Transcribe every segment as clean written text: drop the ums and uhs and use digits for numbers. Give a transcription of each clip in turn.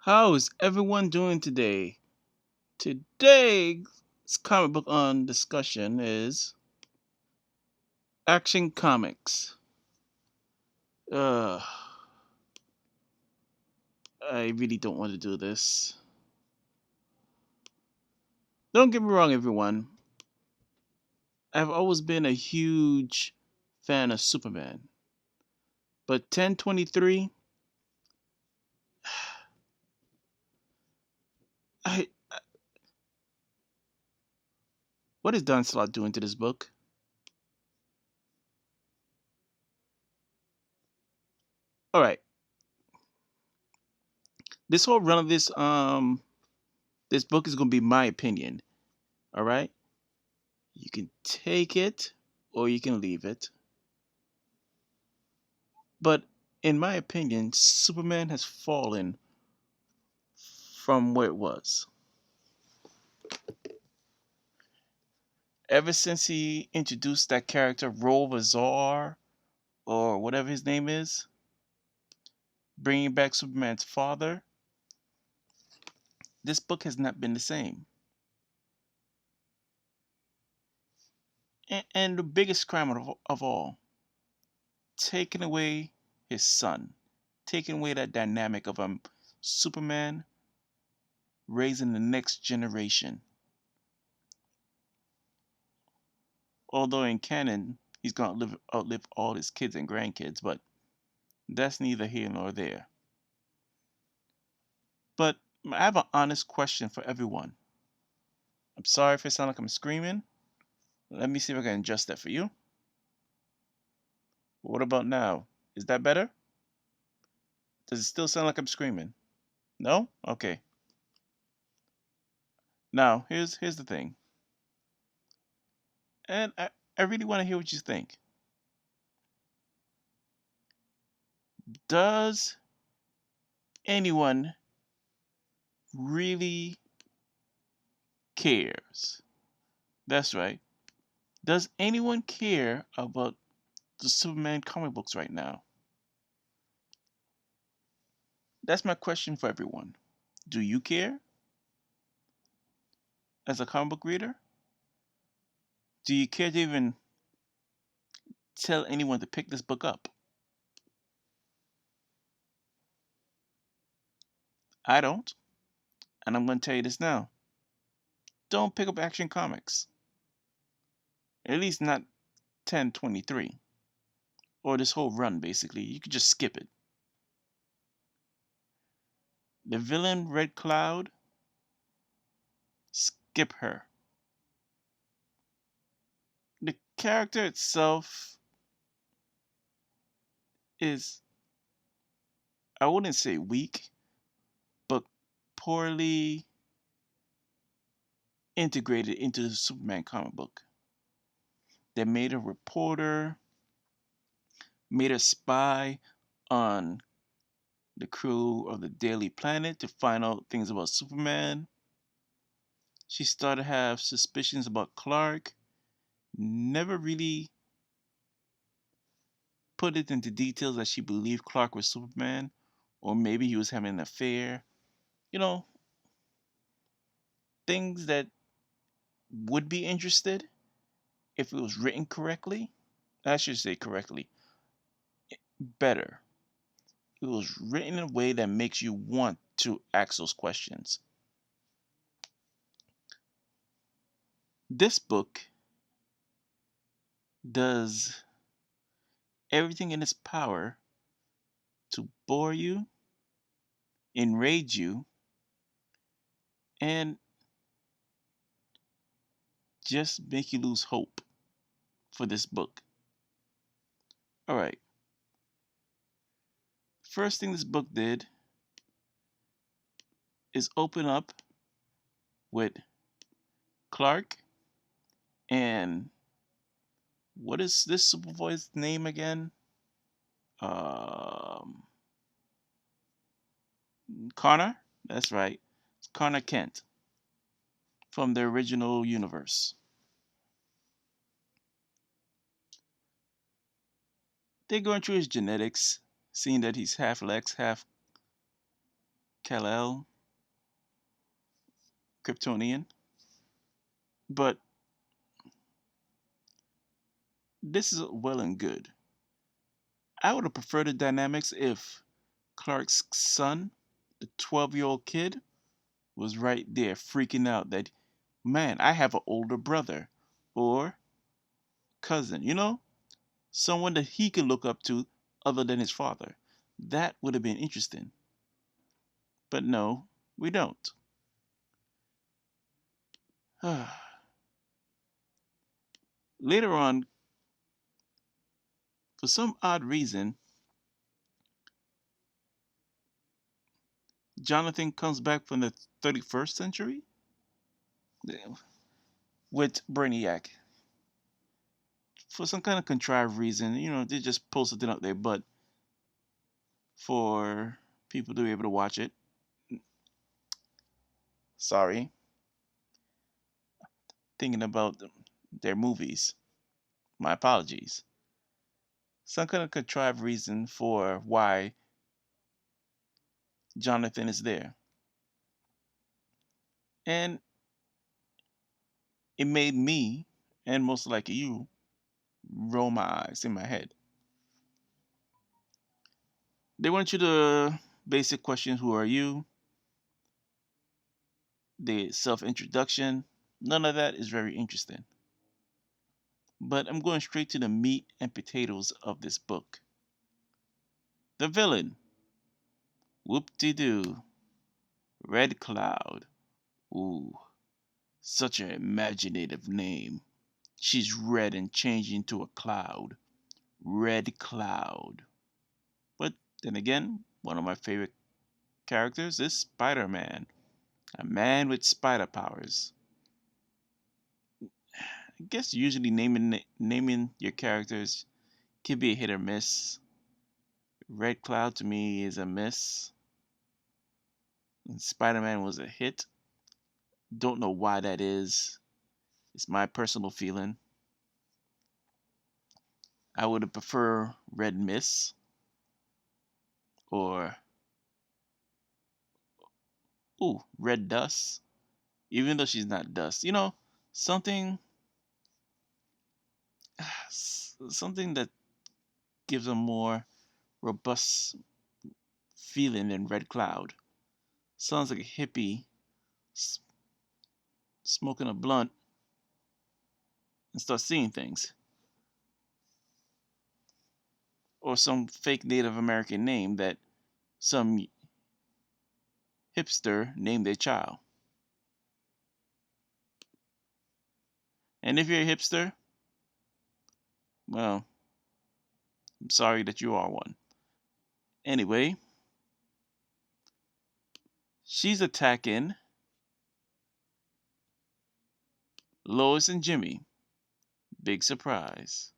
How is everyone doing today? Today's comic book on discussion is Action Comics. Uh, I really don't want to do this. Don't get me wrong, everyone. I've always been a huge fan of Superman, but 1023, I what is Dan Slott doing to this book? All right, this whole run of this book is gonna be my opinion. All right, you can take it or you can leave it. But in my opinion, Superman has fallen from where it was. Ever since he introduced that character, Rolvazar, or whatever his name is, bringing back Superman's father, this book has not been the same. And the biggest crime of all, taking away his son, taking away that dynamic of Superman raising the next generation. Although in canon, he's going to outlive all his kids and grandkids, but that's neither here nor there. But I have an honest question for everyone. I'm sorry if it sounds like I'm screaming. Let me see if I can adjust that for you. What about now? Is that better? Does it still sound like I'm screaming? No? Okay. Now, here's the thing. And I really want to hear what you think. Does anyone really cares? That's right. Does anyone care about the Superman comic books right now? That's my question for everyone. Do you care as a comic book reader? Do you care to even tell anyone to pick this book up? I don't, and I'm going to tell you this now. Don't pick up Action Comics. At least not 1023. Or this whole run, basically. You could just skip it. The villain, Red Cloud, skip her. The character itself is, I wouldn't say weak, but poorly integrated into the Superman comic book. They made a reporter, made a spy on the crew of the Daily Planet to find out things about Superman. She started to have suspicions about Clark. Never really put it into details that she believed Clark was Superman, or maybe he was having an affair. You know, things that would be interested if it was written correctly. I should say correctly. Better. It was written in a way that makes you want to ask those questions. This book does everything in its power to bore you, enrage you, and just make you lose hope for this book. All right. First thing this book did is open up with Clark and what is this Superboy's name again? Um, Connor. That's right. It's Connor Kent from the original universe. They're going through his genetics, seeing that he's half Lex, half Kal-El, Kryptonian. But this is well and good. I would have preferred the dynamics if Clark's son, the 12-year-old kid, was right there freaking out that, man, I have an older brother or cousin, someone that he could look up to other than his father. That would have been interesting. But no, we don't. Later on, for some odd reason, Jonathan comes back from the 31st century with Brainiac. For some kind of contrived reason, they just posted it up there, but for people to be able to watch it, sorry, thinking about their movies. My apologies. Some kind of contrived reason for why Jonathan is there. And it made me, and most likely you, roll my eyes in my head. They want you to basic questions: who are you? The self introduction. None of that is very interesting. But I'm going straight to the meat and potatoes of this book. The villain. Whoop-de-doo. Red Cloud. Ooh, such an imaginative name. She's red and changed into a cloud. Red Cloud. But then again, one of my favorite characters is Spider-Man, a man with spider powers. I guess usually naming your characters can be a hit or miss. Red Cloud to me is a miss. And Spider-Man was a hit. Don't know why that is. It's my personal feeling. I would have preferred Red Miss or Red Dust. Even though she's not Dust, something something that gives a more robust feeling than Red Cloud. Sounds like a hippie smoking a blunt and start seeing things. Or some fake Native American name that some hipster named their child. And if you're a hipster, well, I'm sorry that you are one. Anyway, she's attacking Lois and Jimmy. Big surprise.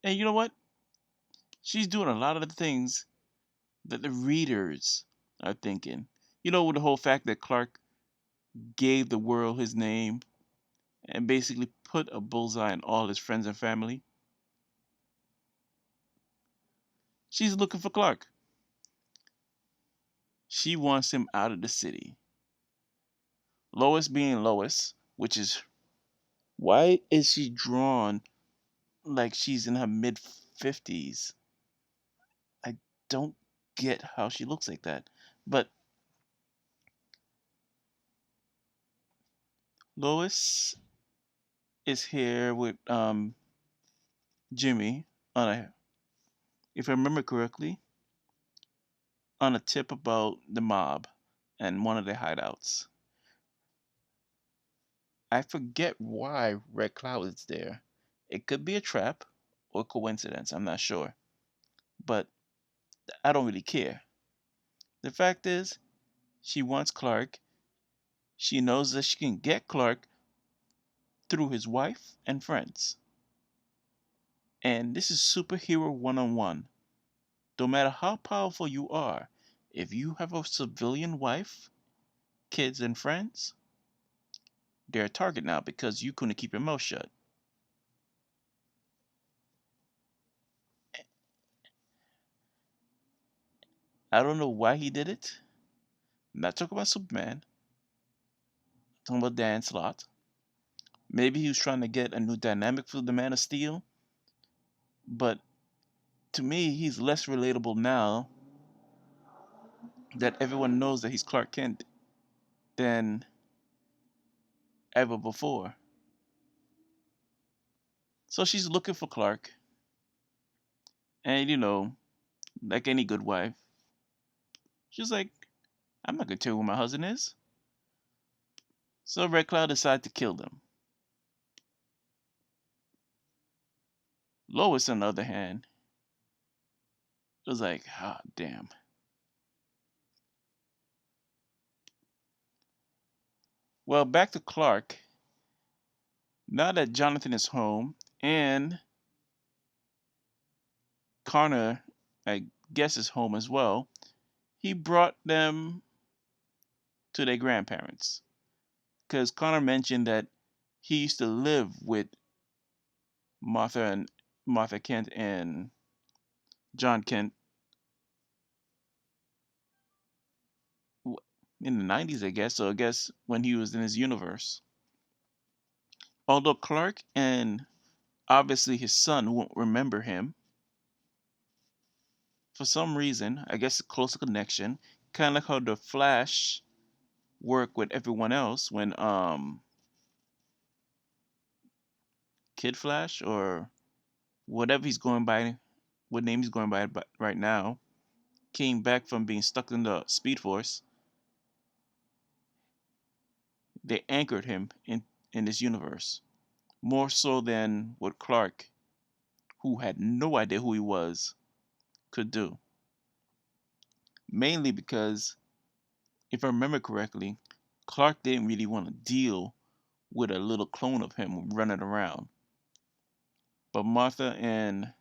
And you know what? She's doing a lot of the things that the readers are thinking. With the whole fact that Clark gave the world his name and basically put a bullseye on all his friends and family. She's looking for Clark. She wants him out of the city. Lois being Lois, which is why is she drawn like she's in her mid 50s? I don't get how she looks like that. But Lois is here with Jimmy on a, if I remember correctly, on a tip about the mob and one of their hideouts. I forget why Red Cloud is there. It could be a trap or coincidence, I'm not sure. But I don't really care. The fact is, she wants Clark. She knows that she can get Clark through his wife and friends. And this is superhero 101. No matter how powerful you are, if you have a civilian wife, kids, and friends, they're a target now because you couldn't keep your mouth shut. I don't know why he did it. I'm not talking about Superman. I'm talking about Dan Slott. Maybe he was trying to get a new dynamic for the Man of Steel, but to me, he's less relatable now that everyone knows that he's Clark Kent than ever before. So she's looking for Clark, and like any good wife, she's like, I'm not gonna tell you who my husband is. So Red Cloud decided to kill them. Lois, on the other hand, was like, ah, damn. Well, back to Clark. Now that Jonathan is home and Connor, I guess, is home as well, he brought them to their grandparents. Because Connor mentioned that he used to live with Martha Kent and John Kent in the 90s, I guess. So I guess when he was in his universe. Although Clark and obviously his son won't remember him, for some reason, I guess a closer connection, kind of like how the Flash work with everyone else when Kid Flash or whatever he's going by, what name he's going by right now, came back from being stuck in the Speed Force. They anchored him in this universe more so than what Clark, who had no idea who he was, could do. Mainly because, if I remember correctly, Clark didn't really want to deal with a little clone of him running around. But Martha and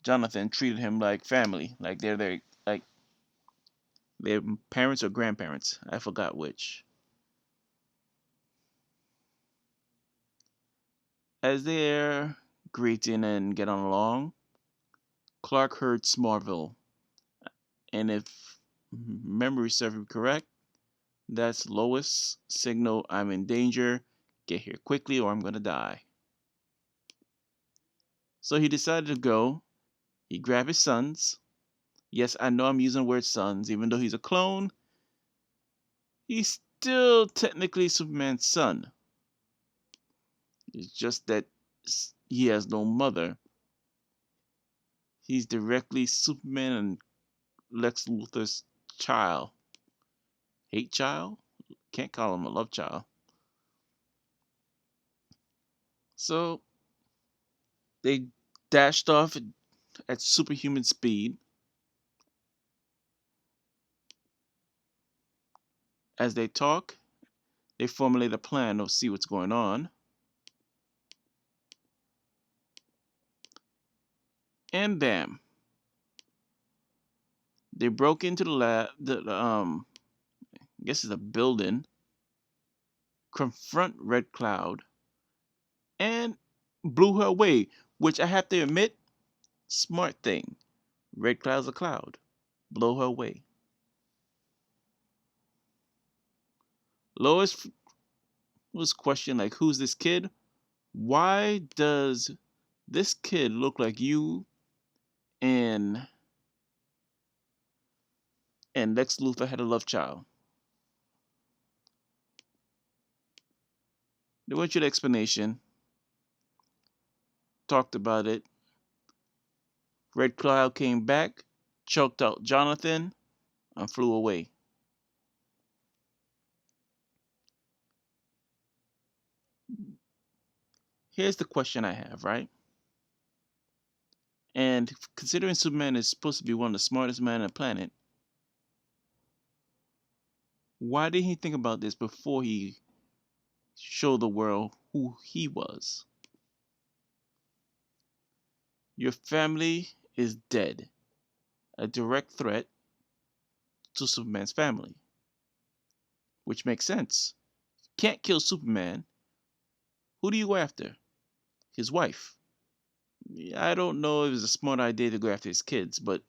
Jonathan treated him like family, like like their parents or grandparents. I forgot which. As they're greeting and get on along, Clark heard Smallville, and if memory serves me correct, that's Lois' signal, I'm in danger, get here quickly or I'm gonna die. So he decided to go. He grabbed his sons. Yes, I know I'm using the word sons, even though he's a clone. He's still technically Superman's son. It's just that he has no mother. He's directly Superman and Lex Luthor's child. Hate child? Can't call him a love child. So they dashed off at superhuman speed. As they talk, they formulate a plan to see what's going on. And bam, they broke into the lab, I guess it's a building, confront Red Cloud, and blew her away. Which I have to admit, smart thing. Red Cloud's a cloud. Blow her away. Lois was questioned like, "Who's this kid? Why does this kid look like you and Lex Luthor had a love child?" They went through the explanation, talked about it. Red Cloud came back, choked out Jonathan, and flew away. Here's the question I have, right? And considering Superman is supposed to be one of the smartest men on the planet, why didn't he think about this before he showed the world who he was? Your family is dead. A direct threat to Superman's family. Which makes sense. Can't kill Superman. Who do you go after? His wife. I don't know if it's a smart idea to go after his kids, but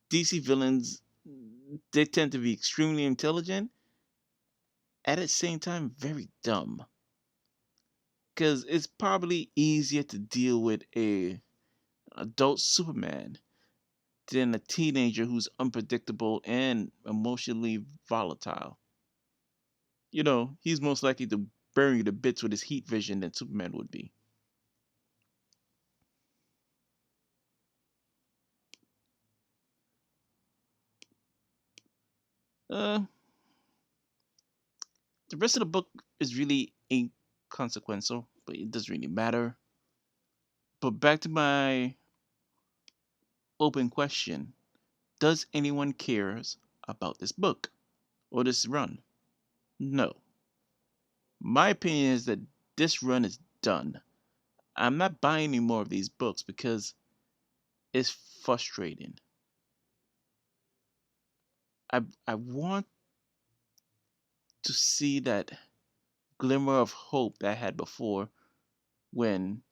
DC villains, they tend to be extremely intelligent, at the same time very dumb. Because it's probably easier to deal with a adult Superman than a teenager who's unpredictable and emotionally volatile. He's most likely to burn you to bits with his heat vision than Superman would be. Uh, the rest of the book is really inconsequential, but it doesn't really matter. But back to my open question: does anyone cares about this book or this run? No. My opinion is that this run is done. I'm not buying any more of these books because it's frustrating. I want to see that glimmer of hope that I had before when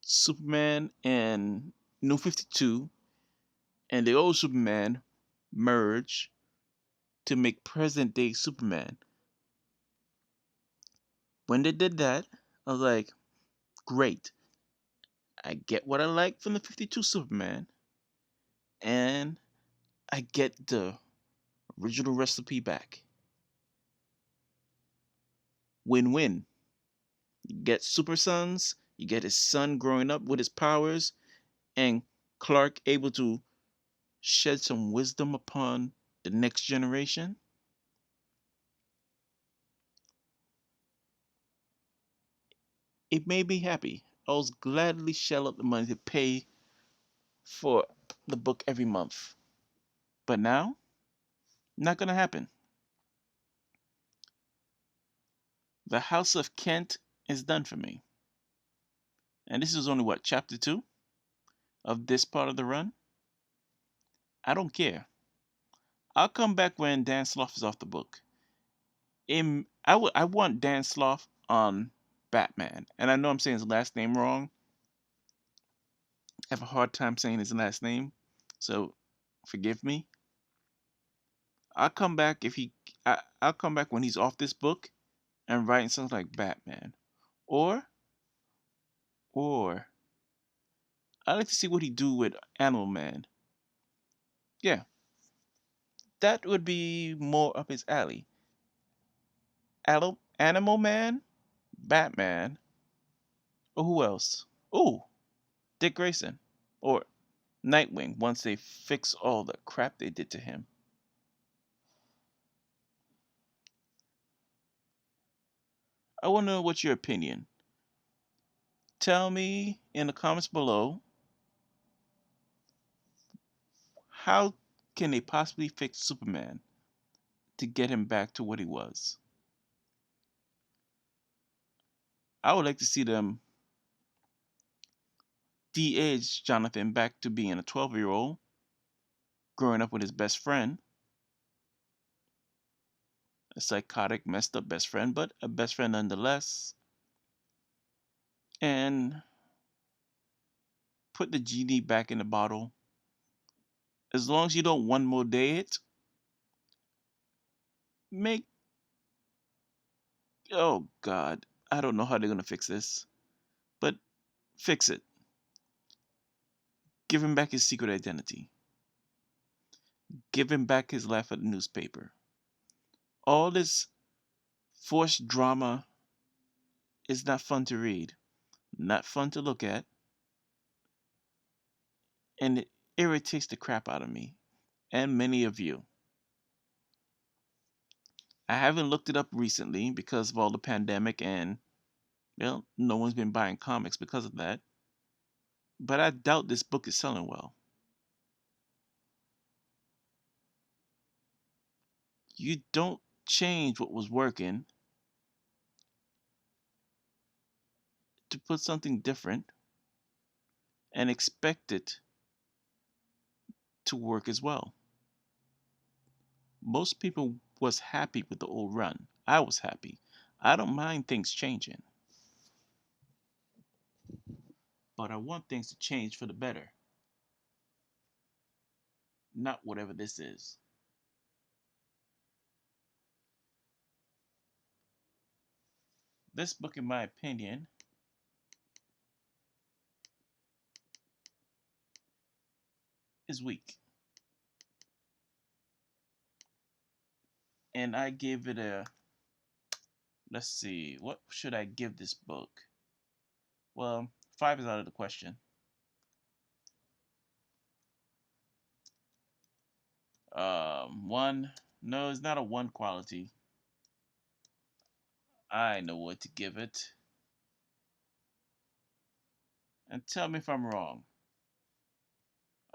Superman and New 52 and the old Superman merge to make present day Superman. When they did that, I was like, great. I get what I like from the 52 Superman, and I get the original recipe back. Win win. You get Super Sons, you get his son growing up with his powers, and Clark able to shed some wisdom upon the next generation. It made me happy. I was gladly shell out the money to pay for the book every month. But now, not gonna happen. The House of Kent is done for me. And this is only what, chapter 2 of this part of the run? I don't care. I'll come back when Dan Sloth is off the book. I want Dan Sloth on Batman. And I know I'm saying his last name wrong. I have a hard time saying his last name. So forgive me. I'll come back if I'll come back when he's off this book and writing something like Batman. Or or I like to see what he do with Animal Man. Yeah, that would be more up his alley. Animal Man, Batman, or who else? Ooh, Dick Grayson. Or Nightwing once they fix all the crap they did to him. I want to know what's your opinion. Tell me in the comments below, how can they possibly fix Superman to get him back to what he was? I would like to see them de-age Jonathan back to being a 12-year-old, growing up with his best friend, a psychotic, messed up best friend, but a best friend nonetheless, and put the genie back in the bottle. As long as you don't one more day it, make, oh God, I don't know how they're gonna fix this, but fix it. Give him back his secret identity. Give him back his life at the newspaper. All this forced drama is not fun to read, not fun to look at, and it irritates the crap out of me and many of you. I haven't looked it up recently because of all the pandemic and, well, no one's been buying comics because of that. But I doubt this book is selling well. You don't change what was working to put something different and expect it to work as well. Most people was happy with the old run. I was happy. I don't mind things changing, but I want things to change for the better. not whatever this is. This book, in my opinion, is weak. And I gave it a, let's see, what should I give this book? Well, 5 is out of the question. 1, no, it's not a 1 quality. I know what to give it. And tell me if I'm wrong.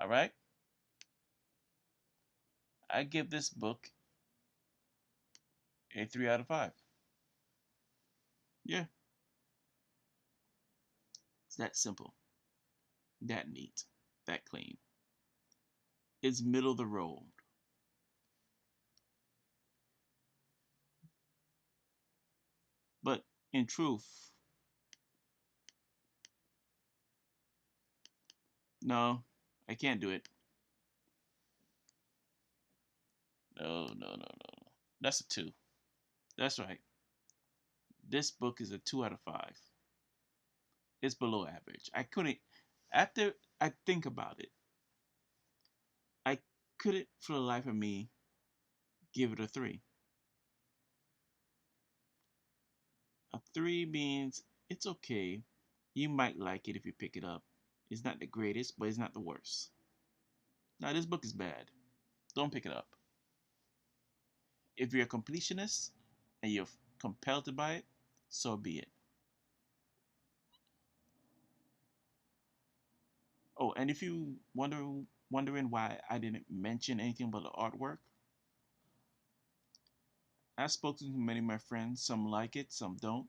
Alright? I give this book a 3 out of 5. Yeah, it's that simple, that neat, that clean. It's middle of the road. But in truth, no, I can't do it. No, no, no, no. That's a 2. That's right. This book is a 2 out of 5. It's below average. I couldn't, after I think about it, I couldn't for the life of me give it a 3. A 3 means it's okay. You might like it if you pick it up. It's not the greatest, but it's not the worst. Now, this book is bad. Don't pick it up. If you're a completionist and you're compelled to buy it, so be it. Oh, and if you wondering why I didn't mention anything about the artwork, I've spoken to many of my friends. Some like it, some don't.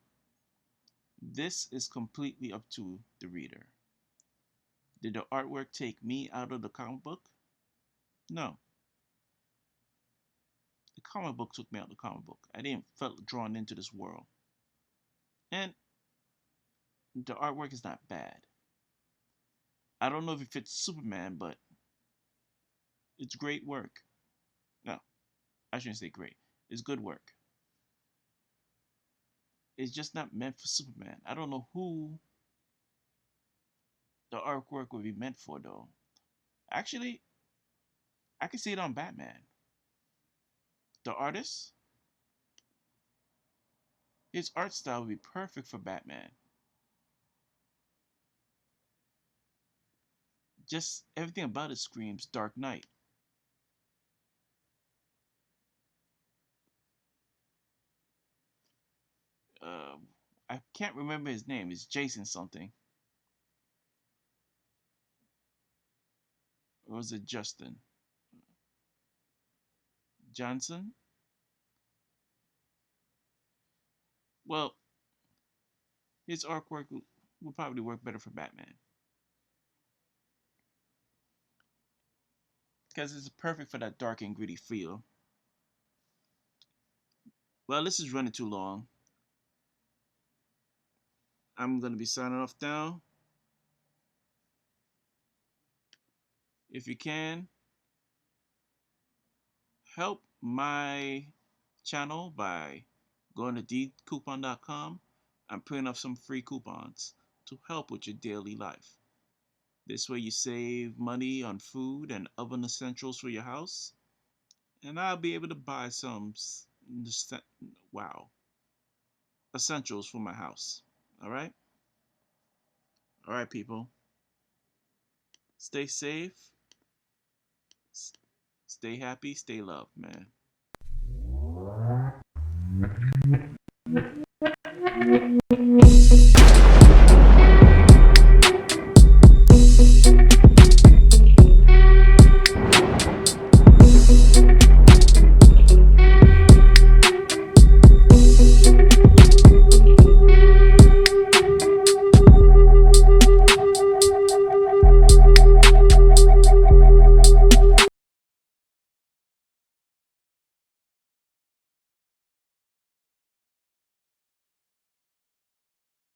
This is completely up to the reader. Did the artwork take me out of the comic book? No. The comic book took me out of the comic book. I didn't felt drawn into this world. And the artwork is not bad. I don't know if it fits Superman, but it's great work. No, I shouldn't say great. It's good work. It's just not meant for Superman. I don't know who the artwork would be meant for, though. Actually, I can see it on Batman. The artist, his art style would be perfect for Batman. Just everything about it screams Dark Knight. Uh, I can't remember his name. It's Jason something. Or was it Justin Johnson? Well, his artwork would probably work better for Batman because it's perfect for that dark and gritty feel. Well, this is running too long. I'm gonna be signing off now. If you can, help my channel by going to dcoupon.com. I'm putting up some free coupons to help with your daily life. This way you save money on food and other essentials for your house. And I'll be able to buy some, wow, essentials for my house. All right? All right, people. Stay safe. Stay happy. Stay loved, man.